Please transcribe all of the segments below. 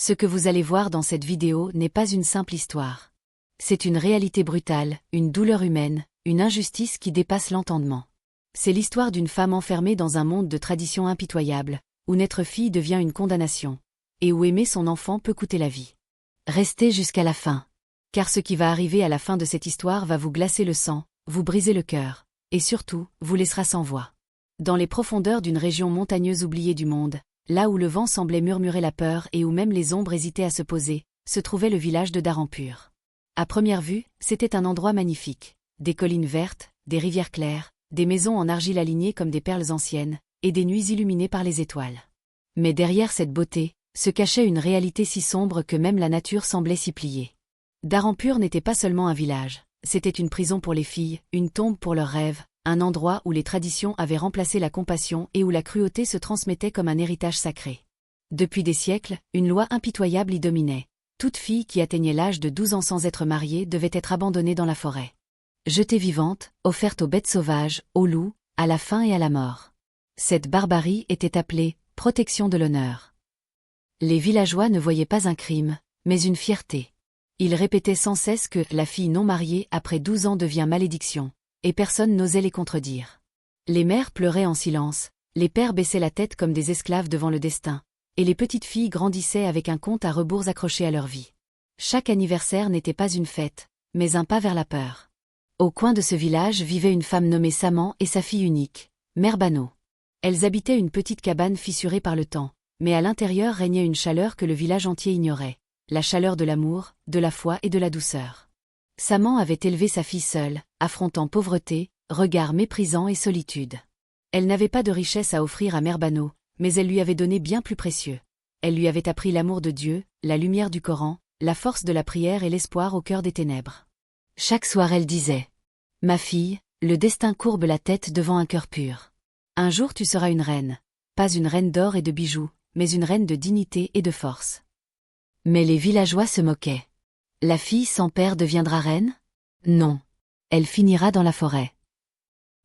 Ce que vous allez voir dans cette vidéo n'est pas une simple histoire. C'est une réalité brutale, une douleur humaine, une injustice qui dépasse l'entendement. C'est l'histoire d'une femme enfermée dans un monde de traditions impitoyables, où naître fille devient une condamnation, et où aimer son enfant peut coûter la vie. Restez jusqu'à la fin. Car ce qui va arriver à la fin de cette histoire va vous glacer le sang, vous briser le cœur, et surtout, vous laissera sans voix. Dans les profondeurs d'une région montagneuse oubliée du monde, là où le vent semblait murmurer la peur et où même les ombres hésitaient à se poser, se trouvait le village de Dharampur. À première vue, c'était un endroit magnifique. Des collines vertes, des rivières claires, des maisons en argile alignées comme des perles anciennes, et des nuits illuminées par les étoiles. Mais derrière cette beauté, se cachait une réalité si sombre que même la nature semblait s'y plier. Dharampur n'était pas seulement un village, c'était une prison pour les filles, une tombe pour leurs rêves, un endroit où les traditions avaient remplacé la compassion et où la cruauté se transmettait comme un héritage sacré. Depuis des siècles, une loi impitoyable y dominait. Toute fille qui atteignait l'âge de 12 ans sans être mariée devait être abandonnée dans la forêt. Jetée vivante, offerte aux bêtes sauvages, aux loups, à la faim et à la mort. Cette barbarie était appelée « protection de l'honneur ». Les villageois ne voyaient pas un crime, mais une fierté. Ils répétaient sans cesse que la fille non mariée après 12 ans devient malédiction, et personne n'osait les contredire. Les mères pleuraient en silence, les pères baissaient la tête comme des esclaves devant le destin, et les petites filles grandissaient avec un compte à rebours accroché à leur vie. Chaque anniversaire n'était pas une fête, mais un pas vers la peur. Au coin de ce village vivait une femme nommée Saman et sa fille unique, Mère Bano. Elles habitaient une petite cabane fissurée par le temps, mais à l'intérieur régnait une chaleur que le village entier ignorait, la chaleur de l'amour, de la foi et de la douceur. Saman avait élevé sa fille seule, affrontant pauvreté, regards méprisants et solitude. Elle n'avait pas de richesse à offrir à Mère Bano, mais elle lui avait donné bien plus précieux. Elle lui avait appris l'amour de Dieu, la lumière du Coran, la force de la prière et l'espoir au cœur des ténèbres. Chaque soir elle disait « Ma fille, le destin courbe la tête devant un cœur pur. Un jour tu seras une reine, pas une reine d'or et de bijoux, mais une reine de dignité et de force. » Mais les villageois se moquaient. La fille sans père deviendra reine? Non. Elle finira dans la forêt.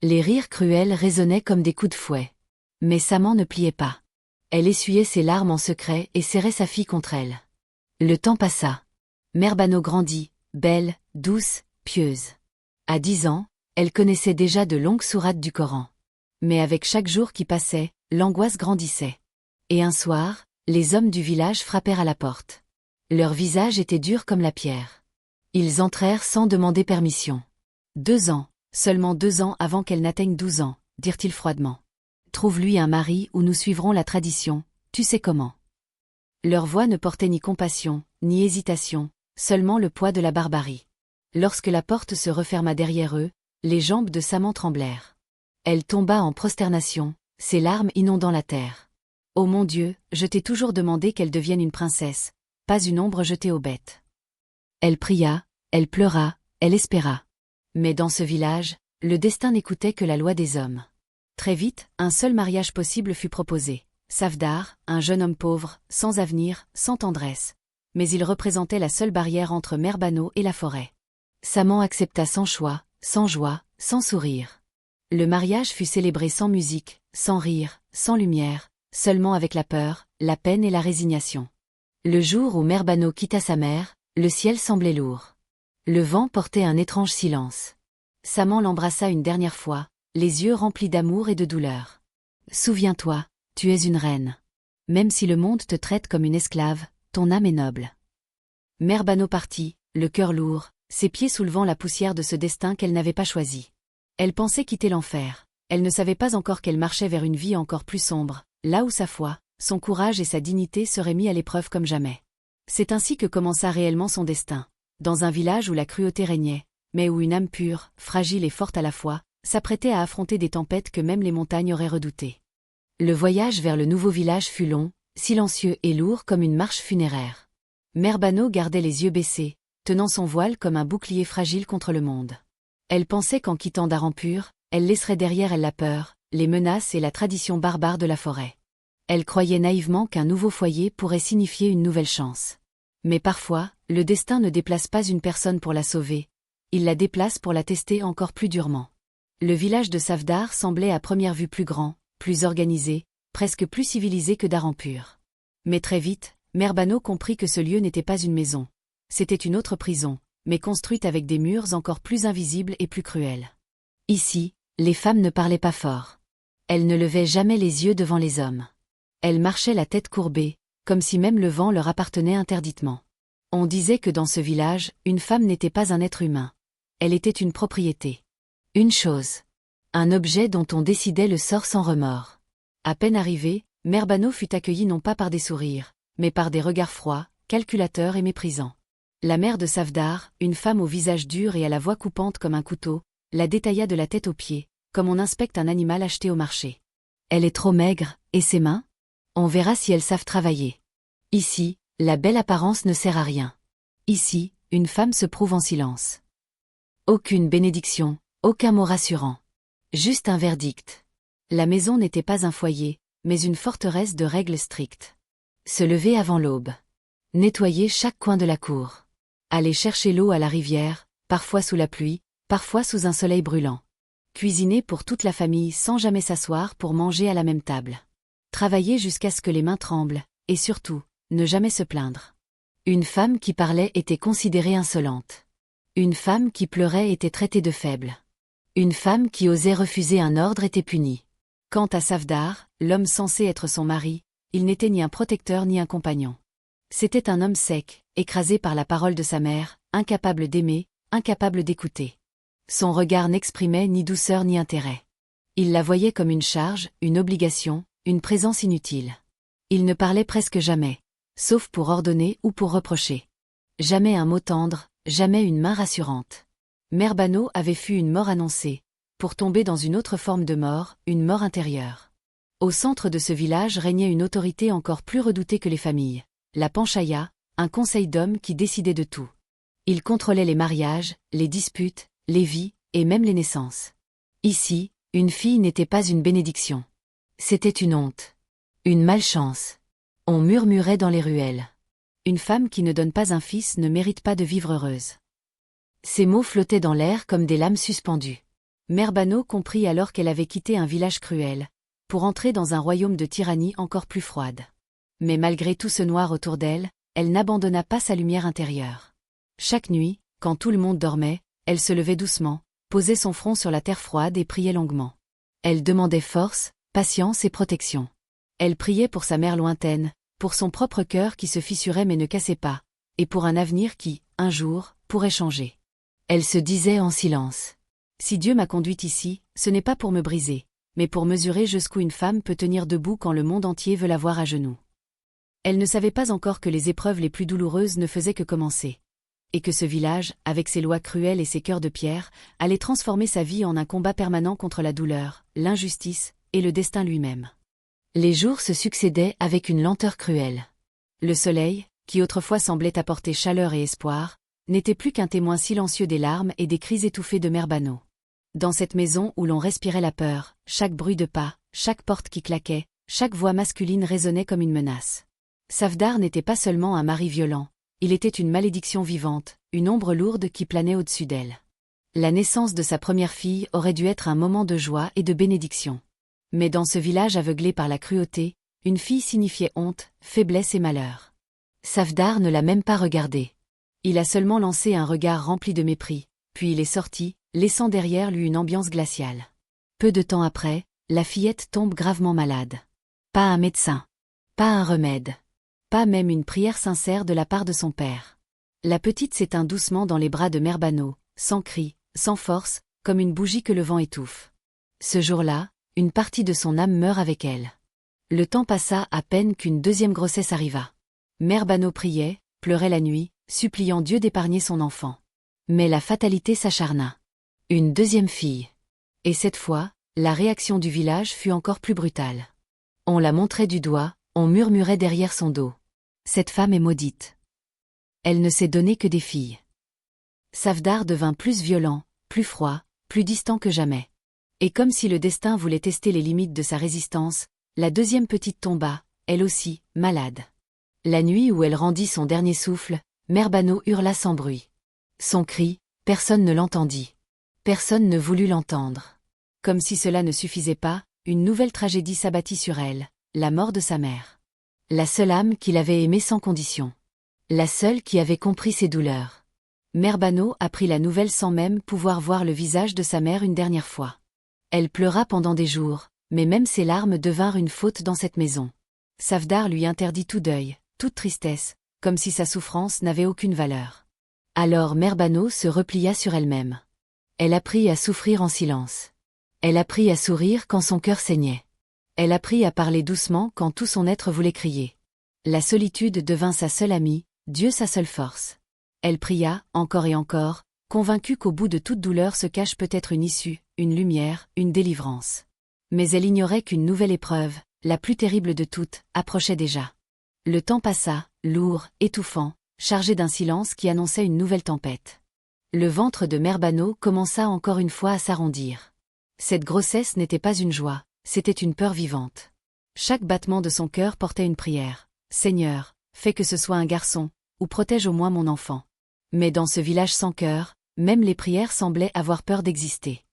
Les rires cruels résonnaient comme des coups de fouet. Mais Saman ne pliait pas. Elle essuyait ses larmes en secret et serrait sa fille contre elle. Le temps passa. Mère Bano grandit, belle, douce, pieuse. À 10 ans, elle connaissait déjà de longues sourates du Coran. Mais avec chaque jour qui passait, l'angoisse grandissait. Et un soir, les hommes du village frappèrent à la porte. Leur visage était dur comme la pierre. Ils entrèrent sans demander permission. 2 ans, seulement 2 ans avant qu'elle n'atteigne 12 ans, dirent-ils froidement. Trouve-lui un mari ou nous suivrons la tradition, tu sais comment. Leur voix ne portait ni compassion, ni hésitation, seulement le poids de la barbarie. Lorsque la porte se referma derrière eux, les jambes de Saman tremblèrent. Elle tomba en prosternation, ses larmes inondant la terre. Ô mon Dieu, je t'ai toujours demandé qu'elle devienne une princesse, pas une ombre jetée aux bêtes. Elle pria, elle pleura, elle espéra. Mais dans ce village, le destin n'écoutait que la loi des hommes. Très vite, un seul mariage possible fut proposé. Safdar, un jeune homme pauvre, sans avenir, sans tendresse. Mais il représentait la seule barrière entre Mère Bano et la forêt. Saman accepta sans choix, sans joie, sans sourire. Le mariage fut célébré sans musique, sans rire, sans lumière, seulement avec la peur, la peine et la résignation. Le jour où Mère Bano quitta sa mère, le ciel semblait lourd. Le vent portait un étrange silence. Saman l'embrassa une dernière fois, les yeux remplis d'amour et de douleur. « Souviens-toi, tu es une reine. Même si le monde te traite comme une esclave, ton âme est noble. » Mère Bano partit, le cœur lourd, ses pieds soulevant la poussière de ce destin qu'elle n'avait pas choisi. Elle pensait quitter l'enfer. Elle ne savait pas encore qu'elle marchait vers une vie encore plus sombre, là où sa foi, son courage et sa dignité seraient mis à l'épreuve comme jamais. C'est ainsi que commença réellement son destin. Dans un village où la cruauté régnait, mais où une âme pure, fragile et forte à la fois, s'apprêtait à affronter des tempêtes que même les montagnes auraient redoutées. Le voyage vers le nouveau village fut long, silencieux et lourd comme une marche funéraire. Mère Bano gardait les yeux baissés, tenant son voile comme un bouclier fragile contre le monde. Elle pensait qu'en quittant Dharampur, elle laisserait derrière elle la peur, les menaces et la tradition barbare de la forêt. Elle croyait naïvement qu'un nouveau foyer pourrait signifier une nouvelle chance. Mais parfois, le destin ne déplace pas une personne pour la sauver, il la déplace pour la tester encore plus durement. Le village de Safdar semblait à première vue plus grand, plus organisé, presque plus civilisé que Dharampur. Mais très vite, Merbano comprit que ce lieu n'était pas une maison. C'était une autre prison, mais construite avec des murs encore plus invisibles et plus cruels. Ici, les femmes ne parlaient pas fort. Elles ne levaient jamais les yeux devant les hommes. Elles marchaient la tête courbée, comme si même le vent leur appartenait interditement. On disait que dans ce village, une femme n'était pas un être humain. Elle était une propriété. Une chose. Un objet dont on décidait le sort sans remords. À peine arrivé, Merbano fut accueilli non pas par des sourires, mais par des regards froids, calculateurs et méprisants. La mère de Savdar, une femme au visage dur et à la voix coupante comme un couteau, la détailla de la tête aux pieds, comme on inspecte un animal acheté au marché. Elle est trop maigre, et ses mains? On verra si elles savent travailler. Ici, la belle apparence ne sert à rien. Ici, une femme se prouve en silence. Aucune bénédiction, aucun mot rassurant. Juste un verdict. La maison n'était pas un foyer, mais une forteresse de règles strictes. Se lever avant l'aube. Nettoyer chaque coin de la cour. Aller chercher l'eau à la rivière, parfois sous la pluie, parfois sous un soleil brûlant. Cuisiner pour toute la famille sans jamais s'asseoir pour manger à la même table. Travailler jusqu'à ce que les mains tremblent, et surtout, ne jamais se plaindre. Une femme qui parlait était considérée insolente. Une femme qui pleurait était traitée de faible. Une femme qui osait refuser un ordre était punie. Quant à Savdar, l'homme censé être son mari, il n'était ni un protecteur ni un compagnon. C'était un homme sec, écrasé par la parole de sa mère, incapable d'aimer, incapable d'écouter. Son regard n'exprimait ni douceur ni intérêt. Il la voyait comme une charge, une obligation, une présence inutile. Il ne parlait presque jamais, sauf pour ordonner ou pour reprocher. Jamais un mot tendre, jamais une main rassurante. Merbano avait fui une mort annoncée, pour tomber dans une autre forme de mort, une mort intérieure. Au centre de ce village régnait une autorité encore plus redoutée que les familles, la Panchaya, un conseil d'hommes qui décidait de tout. Il contrôlait les mariages, les disputes, les vies, et même les naissances. Ici, une fille n'était pas une bénédiction. C'était une honte. Une malchance. On murmurait dans les ruelles. Une femme qui ne donne pas un fils ne mérite pas de vivre heureuse. Ces mots flottaient dans l'air comme des lames suspendues. Merbano comprit alors qu'elle avait quitté un village cruel, pour entrer dans un royaume de tyrannie encore plus froide. Mais malgré tout ce noir autour d'elle, elle n'abandonna pas sa lumière intérieure. Chaque nuit, quand tout le monde dormait, elle se levait doucement, posait son front sur la terre froide et priait longuement. Elle demandait force, patience et protection. Elle priait pour sa mère lointaine, pour son propre cœur qui se fissurait mais ne cassait pas, et pour un avenir qui, un jour, pourrait changer. Elle se disait en silence. Si Dieu m'a conduite ici, ce n'est pas pour me briser, mais pour mesurer jusqu'où une femme peut tenir debout quand le monde entier veut la voir à genoux. Elle ne savait pas encore que les épreuves les plus douloureuses ne faisaient que commencer. Et que ce village, avec ses lois cruelles et ses cœurs de pierre, allait transformer sa vie en un combat permanent contre la douleur, l'injustice, et le destin lui-même. Les jours se succédaient avec une lenteur cruelle. Le soleil, qui autrefois semblait apporter chaleur et espoir, n'était plus qu'un témoin silencieux des larmes et des cris étouffés de Merbano. Dans cette maison où l'on respirait la peur, chaque bruit de pas, chaque porte qui claquait, chaque voix masculine résonnait comme une menace. Savdar n'était pas seulement un mari violent, il était une malédiction vivante, une ombre lourde qui planait au-dessus d'elle. La naissance de sa première fille aurait dû être un moment de joie et de bénédiction. Mais dans ce village aveuglé par la cruauté, une fille signifiait honte, faiblesse et malheur. Savdar ne l'a même pas regardée. Il a seulement lancé un regard rempli de mépris, puis il est sorti, laissant derrière lui une ambiance glaciale. Peu de temps après, la fillette tombe gravement malade. Pas un médecin. Pas un remède. Pas même une prière sincère de la part de son père. La petite s'éteint doucement dans les bras de Merbano, sans cri, sans force, comme une bougie que le vent étouffe. Ce jour-là, une partie de son âme meurt avec elle. Le temps passa à peine qu'une deuxième grossesse arriva. Merbano priait, pleurait la nuit, suppliant Dieu d'épargner son enfant. Mais la fatalité s'acharna. Une deuxième fille. Et cette fois, la réaction du village fut encore plus brutale. On la montrait du doigt, on murmurait derrière son dos. Cette femme est maudite. Elle ne s'est donnée que des filles. Savdar devint plus violent, plus froid, plus distant que jamais. Et comme si le destin voulait tester les limites de sa résistance, la deuxième petite tomba, elle aussi, malade. La nuit où elle rendit son dernier souffle, Merbano hurla sans bruit. Son cri, personne ne l'entendit. Personne ne voulut l'entendre. Comme si cela ne suffisait pas, une nouvelle tragédie s'abattit sur elle, la mort de sa mère. La seule âme qu'il avait aimée sans condition. La seule qui avait compris ses douleurs. Mère Banot apprit la nouvelle sans même pouvoir voir le visage de sa mère une dernière fois. Elle pleura pendant des jours, mais même ses larmes devinrent une faute dans cette maison. Safdar lui interdit tout deuil, toute tristesse, comme si sa souffrance n'avait aucune valeur. Alors Mère Banot se replia sur elle-même. Elle apprit à souffrir en silence. Elle apprit à sourire quand son cœur saignait. Elle apprit à parler doucement quand tout son être voulait crier. La solitude devint sa seule amie, Dieu sa seule force. Elle pria, encore et encore, convaincue qu'au bout de toute douleur se cache peut-être une issue, une lumière, une délivrance. Mais elle ignorait qu'une nouvelle épreuve, la plus terrible de toutes, approchait déjà. Le temps passa, lourd, étouffant, chargé d'un silence qui annonçait une nouvelle tempête. Le ventre de Mère Banot commença encore une fois à s'arrondir. Cette grossesse n'était pas une joie, c'était une peur vivante. Chaque battement de son cœur portait une prière. « Seigneur, fais que ce soit un garçon, ou protège au moins mon enfant. » Mais dans ce village sans cœur, même les prières semblaient avoir peur d'exister.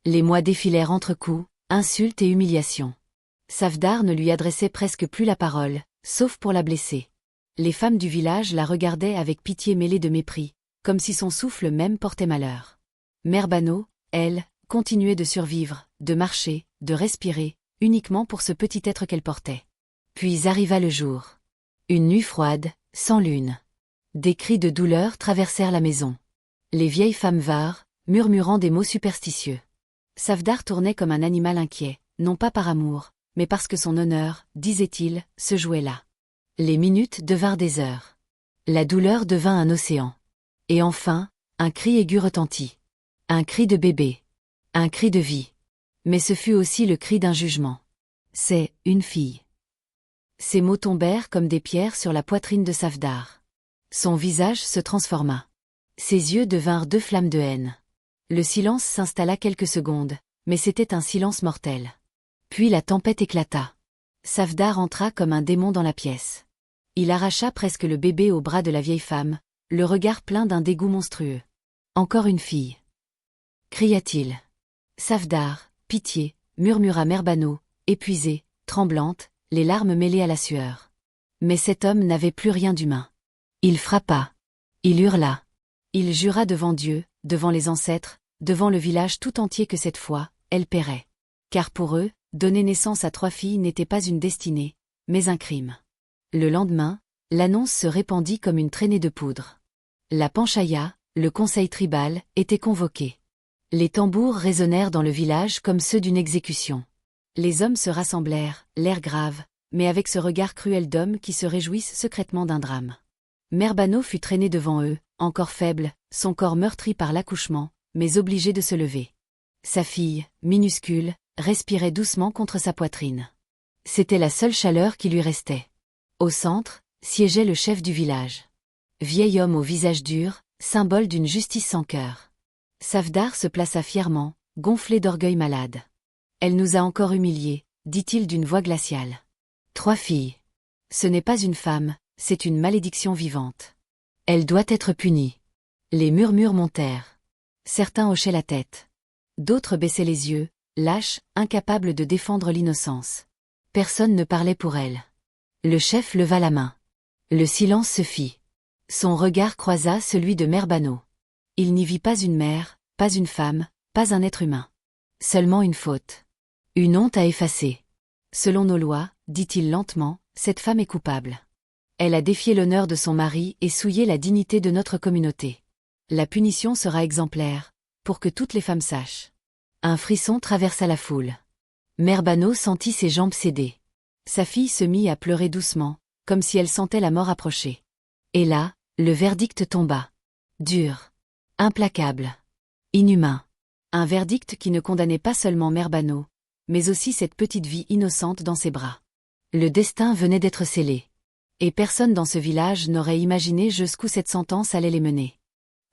Les mois défilèrent entre coups, insultes et humiliations. Safdar ne lui adressait presque plus la parole, sauf pour la blesser. Les femmes du village la regardaient avec pitié mêlée de mépris, comme si son souffle même portait malheur. Mère Banot, elle, continuait de survivre, de marcher, de respirer, uniquement pour ce petit être qu'elle portait. Puis arriva le jour. Une nuit froide, sans lune. Des cris de douleur traversèrent la maison. Les vieilles femmes vinrent, murmurant des mots superstitieux. Safdar tournait comme un animal inquiet, non pas par amour, mais parce que son honneur, disait-il, se jouait là. Les minutes devinrent des heures. La douleur devint un océan. Et enfin, un cri aigu retentit. Un cri de bébé. Un cri de vie. Mais ce fut aussi le cri d'un jugement. C'est une fille. Ces mots tombèrent comme des pierres sur la poitrine de Safdar. Son visage se transforma. Ses yeux devinrent deux flammes de haine. Le silence s'installa quelques secondes, mais c'était un silence mortel. Puis la tempête éclata. Safdar entra comme un démon dans la pièce. Il arracha presque le bébé au bras de la vieille femme, le regard plein d'un dégoût monstrueux. « Encore une fille !» cria-t-il. « Safdar, pitié !» murmura Mère Banot, épuisée, tremblante, les larmes mêlées à la sueur. Mais cet homme n'avait plus rien d'humain. Il frappa. Il hurla. Il jura devant Dieu, devant les ancêtres, devant le village tout entier que cette fois, elle paierait. Car pour eux, donner naissance à 3 filles n'était pas une destinée, mais un crime. Le lendemain, l'annonce se répandit comme une traînée de poudre. La panchaya, le conseil tribal, était convoqué. Les tambours résonnèrent dans le village comme ceux d'une exécution. Les hommes se rassemblèrent, l'air grave, mais avec ce regard cruel d'hommes qui se réjouissent secrètement d'un drame. Mère Banot fut traînée devant eux, encore faible, son corps meurtri par l'accouchement, mais obligé de se lever. Sa fille, minuscule, respirait doucement contre sa poitrine. C'était la seule chaleur qui lui restait. Au centre, siégeait le chef du village. Vieil homme au visage dur, symbole d'une justice sans cœur. Safdar se plaça fièrement, gonflé d'orgueil malade. « Elle nous a encore humiliés », dit-il d'une voix glaciale. 3 filles. Ce n'est pas une femme, c'est une malédiction vivante. Elle doit être punie. Les murmures montèrent. Certains hochaient la tête. D'autres baissaient les yeux, lâches, incapables de défendre l'innocence. Personne ne parlait pour elle. Le chef leva la main. Le silence se fit. Son regard croisa celui de Mère Banot. Il n'y vit pas une mère, pas une femme, pas un être humain. Seulement une faute. Une honte à effacer. Selon nos lois, dit-il lentement, cette femme est coupable. Elle a défié l'honneur de son mari et souillé la dignité de notre communauté. La punition sera exemplaire, pour que toutes les femmes sachent. Un frisson traversa la foule. Mère Banot sentit ses jambes céder. Sa fille se mit à pleurer doucement, comme si elle sentait la mort approcher. Et là, le verdict tomba. Dur. Implacable. Inhumain. Un verdict qui ne condamnait pas seulement Mère Banot, mais aussi cette petite vie innocente dans ses bras. Le destin venait d'être scellé. Et personne dans ce village n'aurait imaginé jusqu'où cette sentence allait les mener.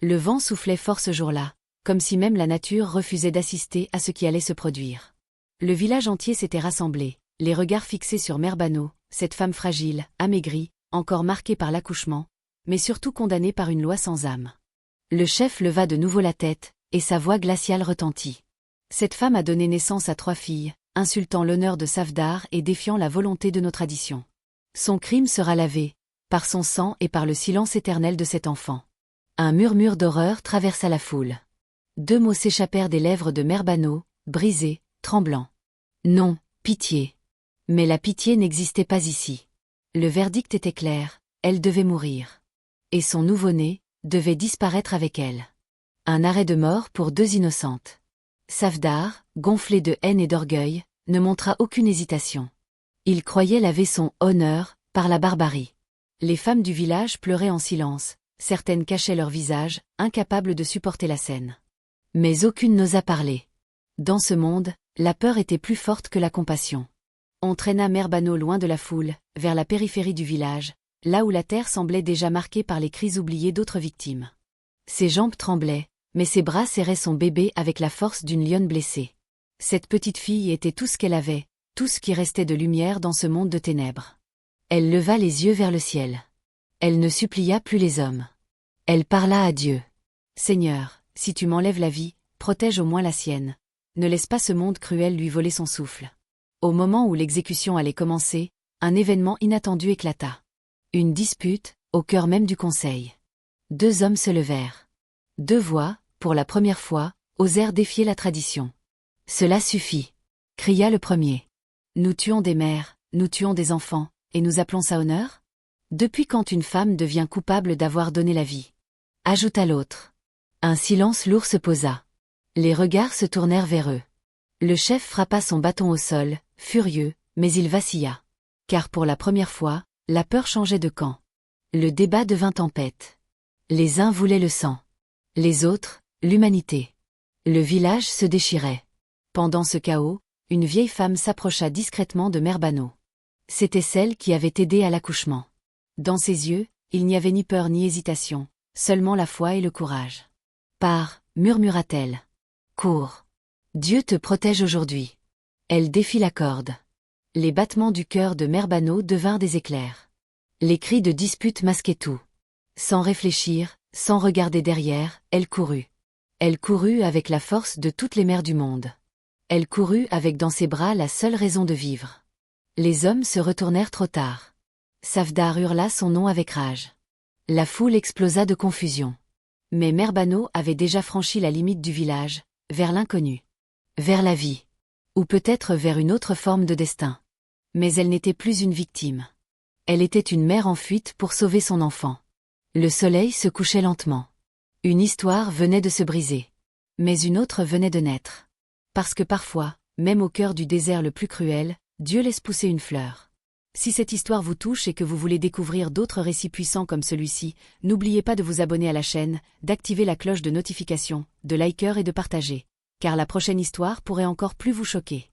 Le vent soufflait fort ce jour-là, comme si même la nature refusait d'assister à ce qui allait se produire. Le village entier s'était rassemblé, les regards fixés sur Mère Banot, cette femme fragile, amaigrie, encore marquée par l'accouchement, mais surtout condamnée par une loi sans âme. Le chef leva de nouveau la tête, et sa voix glaciale retentit. Cette femme a donné naissance à 3 filles, insultant l'honneur de Safdar et défiant la volonté de nos traditions. Son crime sera lavé, par son sang et par le silence éternel de cet enfant. Un murmure d'horreur traversa la foule. 2 mots s'échappèrent des lèvres de Mère Banneau, brisés, tremblants. Non, pitié. Mais la pitié n'existait pas ici. Le verdict était clair, elle devait mourir. Et son nouveau-né devait disparaître avec elle. Un arrêt de mort pour 2 innocentes. Safdar, gonflé de haine et d'orgueil, ne montra aucune hésitation. Il croyait laver son « honneur » par la barbarie. Les femmes du village pleuraient en silence, certaines cachaient leur visage, incapables de supporter la scène. Mais aucune n'osa parler. Dans ce monde, la peur était plus forte que la compassion. On traîna Mère Banneau loin de la foule, vers la périphérie du village, là où la terre semblait déjà marquée par les cris oubliés d'autres victimes. Ses jambes tremblaient, mais ses bras serraient son bébé avec la force d'une lionne blessée. Cette petite fille était tout ce qu'elle avait, tout ce qui restait de lumière dans ce monde de ténèbres. Elle leva les yeux vers le ciel. Elle ne supplia plus les hommes. Elle parla à Dieu. « Seigneur, si tu m'enlèves la vie, protège au moins la sienne. Ne laisse pas ce monde cruel lui voler son souffle. » Au moment où l'exécution allait commencer, un événement inattendu éclata. Une dispute, au cœur même du conseil. 2 hommes se levèrent. 2 voix, pour la première fois, osèrent défier la tradition. « Cela suffit !» cria le premier. « Nous tuons des mères, nous tuons des enfants, et nous appelons ça honneur ? Depuis quand une femme devient coupable d'avoir donné la vie ?» ajouta l'autre. Un silence lourd se posa. Les regards se tournèrent vers eux. Le chef frappa son bâton au sol, furieux, mais il vacilla. Car pour la première fois, la peur changeait de camp. Le débat devint tempête. Les uns voulaient le sang. Les autres, l'humanité. Le village se déchirait. Pendant ce chaos, une vieille femme s'approcha discrètement de Mère Banneau. C'était celle qui avait aidé à l'accouchement. Dans ses yeux, il n'y avait ni peur ni hésitation, seulement la foi et le courage. « Pars, murmura-t-elle. Cours. Dieu te protège aujourd'hui. » Elle défit la corde. Les battements du cœur de Mère Banneau devinrent des éclairs. Les cris de dispute masquaient tout. Sans réfléchir, sans regarder derrière, elle courut. Elle courut avec la force de toutes les mères du monde. Elle courut avec dans ses bras la seule raison de vivre. Les hommes se retournèrent trop tard. Safdar hurla son nom avec rage. La foule explosa de confusion. Mais Mère Banneau avait déjà franchi la limite du village, vers l'inconnu. Vers la vie. Ou peut-être vers une autre forme de destin. Mais elle n'était plus une victime. Elle était une mère en fuite pour sauver son enfant. Le soleil se couchait lentement. Une histoire venait de se briser. Mais une autre venait de naître. Parce que parfois, même au cœur du désert le plus cruel, Dieu laisse pousser une fleur. Si cette histoire vous touche et que vous voulez découvrir d'autres récits puissants comme celui-ci, n'oubliez pas de vous abonner à la chaîne, d'activer la cloche de notification, de liker et de partager. Car la prochaine histoire pourrait encore plus vous choquer.